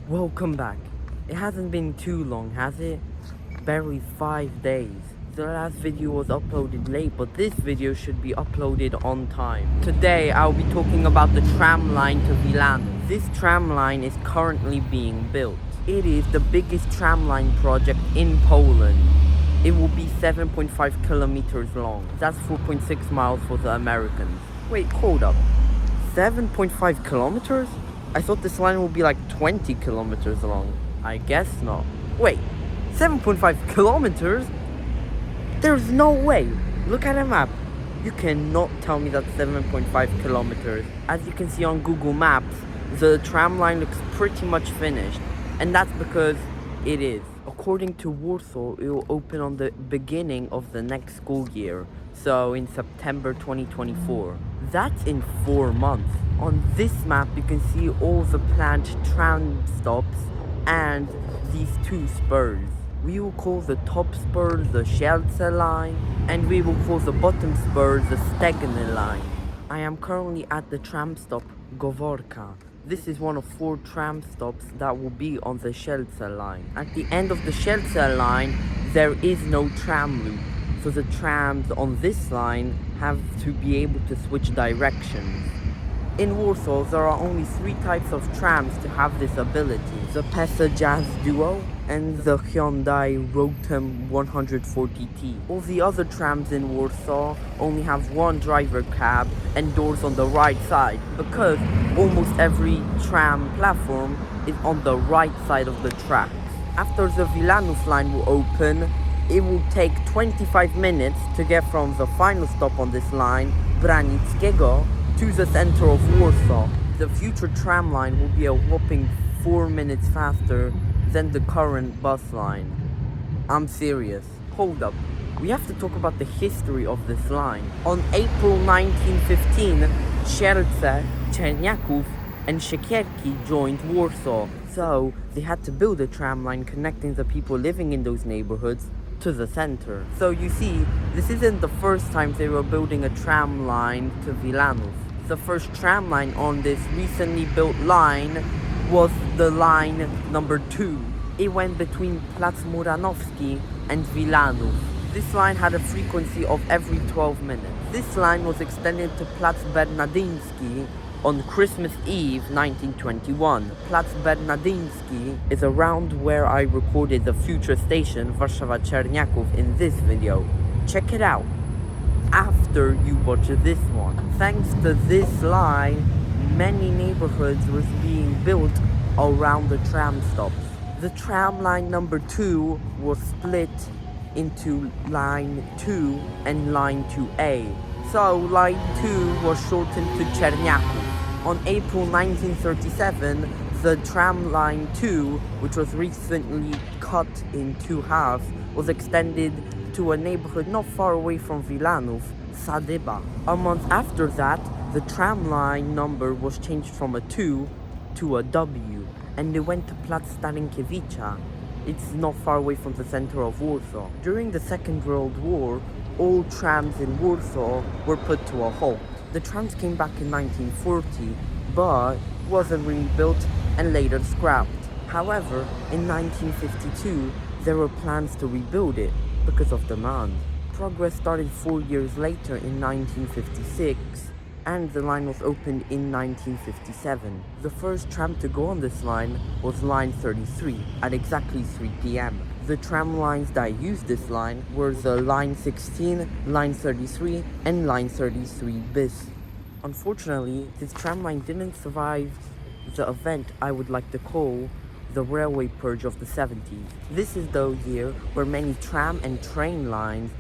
Welcome back. It hasn't been too long, has it? Barely 5 days. The last video was uploaded late, but this video should be uploaded on time. Today, I'll be talking about the tram line to Wilanów. This tram line is currently being built. It is the biggest tram line project in Poland. It will be 7.5 kilometers long. That's 4.6 miles for the Americans. Wait, hold up. 7.5 kilometers? I thought this line would be like 20 kilometers long. I guess not. Wait, 7.5 kilometers? There's no way. Look at a map. You cannot tell me that's 7.5 kilometers. As you can see on Google Maps, the tram line looks pretty much finished. And that's because it is. According to Warsaw, it will open on the beginning of the next school year. So in September 2024. That's in 4 months. On this map, you can see all the planned tram stops and these 2 spurs. We will call the top spur the Sielce Line, and we will call the bottom spur the Stegny Line. I am currently at the tram stop Goworka. This is one of 4 tram stops that will be on the Sielce Line. At the end of the Sielce Line, there is no tram loop, so the trams on this line have to be able to switch directions. In Warsaw, there are only 3 types of trams to have this ability. The Pesa Jazz Duo and the Hyundai Rotem 140T. All the other trams in Warsaw only have 1 driver cab and doors on the right side, because almost every tram platform is on the right side of the tracks. After the Wilanów Line will open, it will take 25 minutes to get from the final stop on this line, Branickiego, to the center of Warsaw. The future tram line will be a whopping 4 minutes faster than the current bus line. I'm serious. Hold up. We have to talk about the history of this line. On April 1915, Sielce, Czerniaków, and Siekierki joined Warsaw. So they had to build a tram line connecting the people living in those neighborhoods to the center. So you see, this isn't the first time they were building a tram line to Wilanów. The first tram line on this recently built line was the line number 2. It went between Plac Muranowski and Wilanów. This line had a frequency of every 12 minutes. This line was extended to Plac Bernadyński on Christmas Eve 1921. Plac Bernadyński is around where I recorded the future station Warszawa-Czerniaków in this video. Check it out after you watch this one. Thanks to this line, many neighborhoods were being built around the tram stops. The tram line number 2 was split into line 2 and line 2A. So line 2 was shortened to Czerniaków. On April 1937, the tram line 2, which was recently cut in 2 halves, was extended to a neighborhood not far away from Wilanów, Sadyba. A month after that, the tram line number was changed from a 2 to a W, and it went to Plac Stalinkiewicza. It's not far away from the center of Warsaw. During the Second World War, all trams in Warsaw were put to a halt. The trams came back in 1940, but wasn't rebuilt and later scrapped. However, in 1952, there were plans to rebuild it because of demand. Progress started 4 years later in 1956, and the line was opened in 1957. The first tram to go on this line was line 33 at exactly 3 p.m. The tram lines that used this line were the line 16, line 33, and line 33 bis. Unfortunately, this tram line didn't survive the event I would like to call the railway purge of the 70s. This is the year where many tram and train lines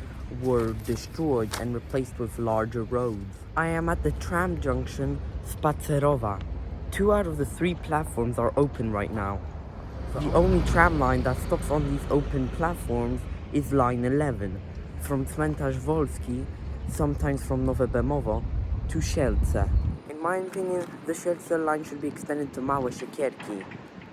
were destroyed and replaced with larger roads. I am at the tram junction Spacerowa. 2 out of the 3 platforms are open right now. The only tram line that stops on these open platforms is line 11, from Cmentarz Wolski, sometimes from Nowe Bemowo, to Sielce. In my opinion, the Sielce line should be extended to Małe Siekierki.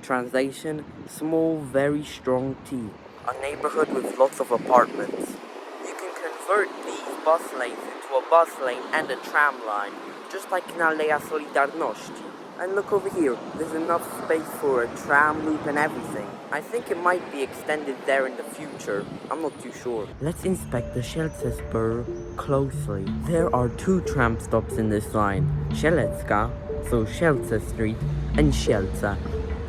Translation: small, very strong T. A neighborhood with lots of apartments. You can convert these bus lanes into a bus lane and a tram line, just like in Aleja Solidarności. And look over here, there's enough space for a tram loop and everything. I think it might be extended there in the future. I'm not too sure. Let's inspect the Sielce spur closely. There are 2 tram stops in this line. Sielecka, so Sielce Street, and Sielce.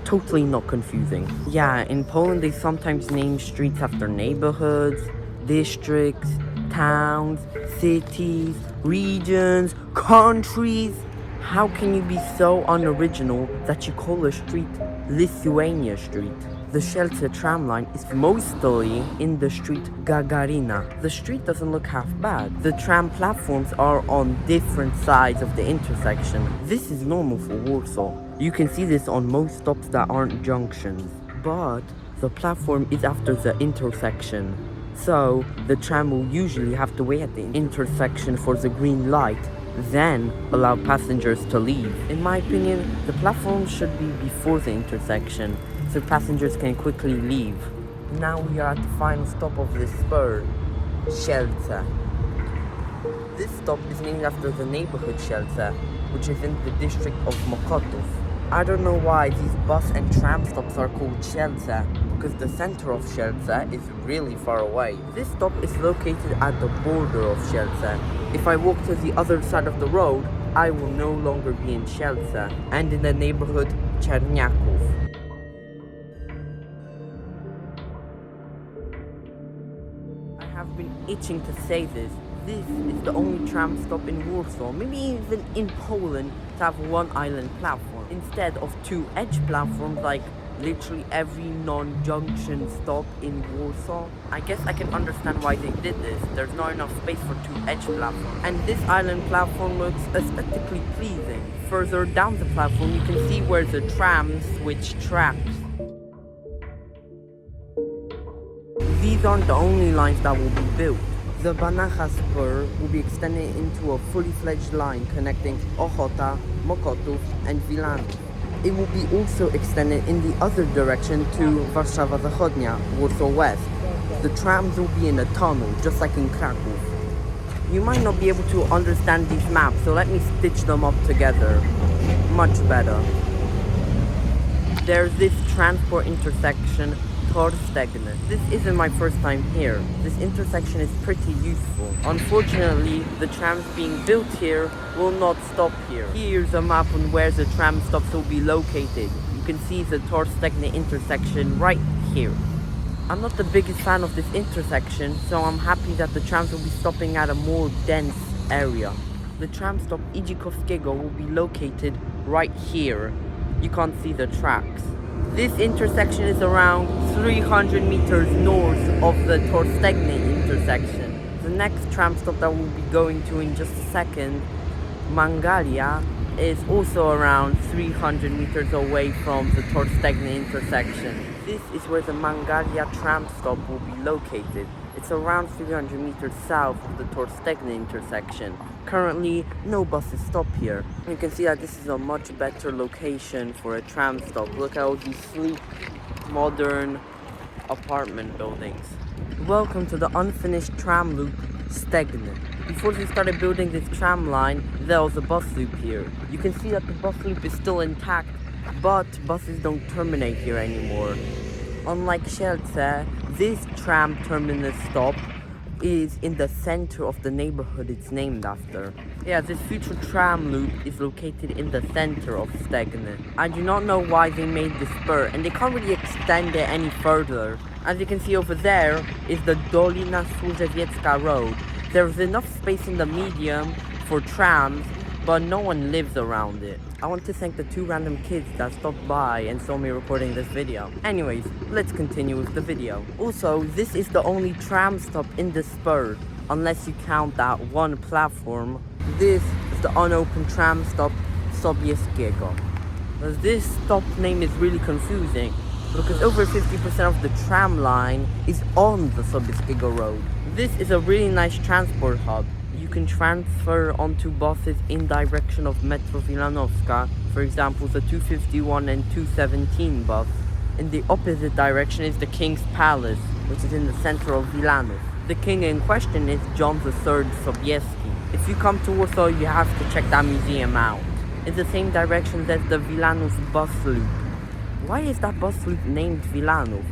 Totally not confusing. Yeah, in Poland they sometimes name streets after neighborhoods, districts, towns, cities, regions, countries. How can you be so unoriginal that you call a street Lithuania Street? The Sielce Tram Line is mostly in the street Gagarina. The street doesn't look half bad. The tram platforms are on different sides of the intersection. This is normal for Warsaw. You can see this on most stops that aren't junctions. But the platform is after the intersection. So the tram will usually have to wait at the intersection for the green light, then allow passengers to leave. In my opinion, the platform should be before the intersection, so passengers can quickly leave. Now we are at the final stop of this spur, Sielce. This stop is named after the neighborhood Sielce, which is in the district of Mokotów. I don't know why these bus and tram stops are called Sielce, because the center of Sielce is really far away. This stop is located at the border of Sielce. If I walk to the other side of the road, I will no longer be in Sielce and in the neighborhood Czerniaków. I have been itching to say this. This is the only tram stop in Warsaw, maybe even in Poland, to have one island platform instead of 2 edge platforms like literally every non-junction stop in Warsaw. I guess I can understand why they did this. There's not enough space for 2 edge platforms. And this island platform looks aesthetically pleasing. Further down the platform you can see where the trams switch tracks. These aren't the only lines that will be built. The Banacha spur will be extended into a fully fledged line connecting Ochota, Mokotów and Wilanów. It will be also extended in the other direction to Warszawa Zachodnia, Warsaw West. The trams will be in a tunnel, just like in Kraków. You might not be able to understand these maps, so let me stitch them up together. Much better. There's this transport intersection, Tor Stegny. This isn't my first time here. This intersection is pretty useful. Unfortunately, the trams being built here will not stop here. Here's a map on where the tram stops will be located. You can see the Tor Stegny intersection right here. I'm not the biggest fan of this intersection, so I'm happy that the trams will be stopping at a more dense area. The tram stop Sobieskiego will be located right here. You can't see the tracks. This intersection is around 300 meters north of the Tor Stegny intersection. The next tram stop that we'll be going to in just a second, Mangalia, is also around 300 meters away from the Tor Stegny intersection. This is where the Mangalia tram stop will be located. It's around 300 meters south of the Tor Stegny intersection. Currently, no buses stop here. You can see that this is a much better location for a tram stop. Look at all these sleek, modern apartment buildings. Welcome to the unfinished tram loop, Stegny. Before they started building this tram line, there was a bus loop here. You can see that the bus loop is still intact, but buses don't terminate here anymore. Unlike Sielce, this tram terminus stop is in the center of the neighborhood it's named after. Yeah, this future tram loop is located in the center of Stegny. I do not know why they made this spur, and they can't really extend it any further. As you can see over there is the Dolina Służewiecka road. There's enough space in the medium for trams, but no one lives around it. I want to thank the 2 random kids that stopped by and saw me recording this video. Anyways, let's continue with the video. Also, this is the only tram stop in the spur, unless you count that 1 platform. This is the unopened tram stop, Sobieskiego. This stop name is really confusing, because over 50% of the tram line is on the Sobieskiego road. This is a really nice transport hub. You can transfer onto buses in direction of Metro Wilanowska, for example the 251 and 217 bus. In the opposite direction is the King's Palace, which is in the center of Wilanów. The king in question is John III Sobieski. If you come to Warsaw, you have to check that museum out. in the same direction as the Wilanów bus loop. Why is that bus loop named Wilanów?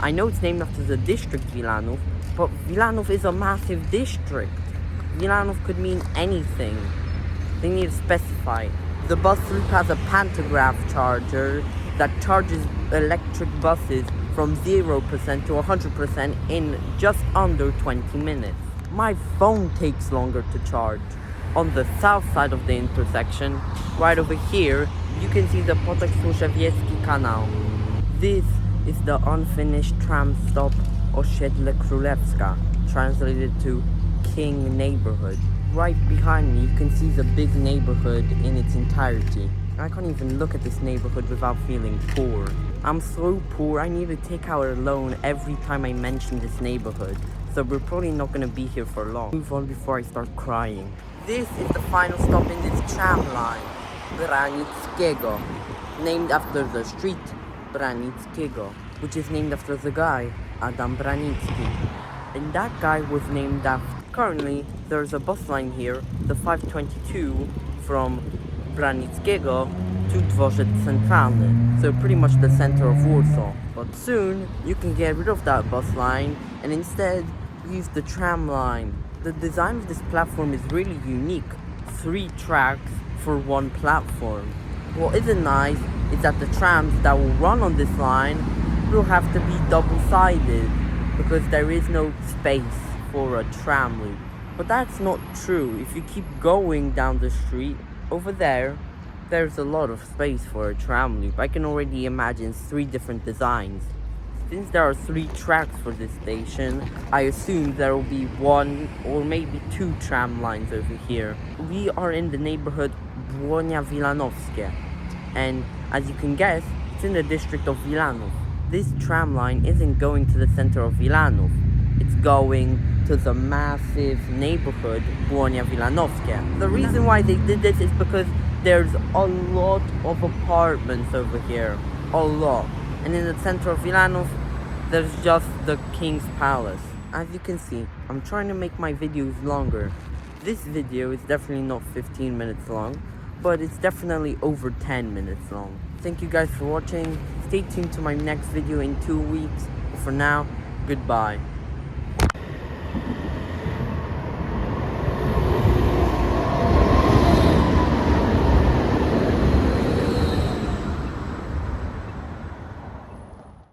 I know it's named after the district Wilanów, but Wilanów is a massive district. Wilanów could mean anything. They need to specify. The bus loop has a pantograph charger that charges electric buses from 0% to 100% in just under 20 minutes. My phone takes longer to charge. On the south side of the intersection, right over here, you can see the Sobieskiego canal. This is the unfinished tram stop Sielce Królewska, translated to King Neighborhood. Right behind me, you can see the big neighborhood in its entirety. I can't even look at this neighborhood without feeling poor. I'm so poor, I need to take out a loan every time I mention this neighborhood. So we're probably not gonna be here for long. Move on before I start crying. This is the final stop in this tram line, Branickiego, named after the street Branickiego, which is named after the guy, Adam Branicki. And that guy was named after. Currently, there's a bus line here, the 522, from Branickiego to Dworzec Centralny, so pretty much the center of Warsaw. But soon, you can get rid of that bus line and instead use the tram line. The design of this platform is really unique. 3 tracks for 1 platform. What isn't nice is that the trams that will run on this line will have to be double-sided because there is no space for a tram loop. But that's not true. If you keep going down the street, over there's a lot of space for a tram loop. I can already imagine 3 different designs. Since there are 3 tracks for this station, I assume there will be 1 or maybe 2 tram lines over here. We are in the neighborhood Wilanowskie, and as you can guess, it's in the district of Wilanów. This tram line isn't going to the center of Wilanów. It's going to the massive neighborhood Wilanowskie. The reason why they did this is because there's a lot of apartments over here. A lot. And in the center of Wilanów, there's just the King's Palace. As you can see, I'm trying to make my videos longer. This video is definitely not 15 minutes long, but it's definitely over 10 minutes long. Thank you guys for watching. Stay tuned to my next video in 2 weeks. For now, goodbye.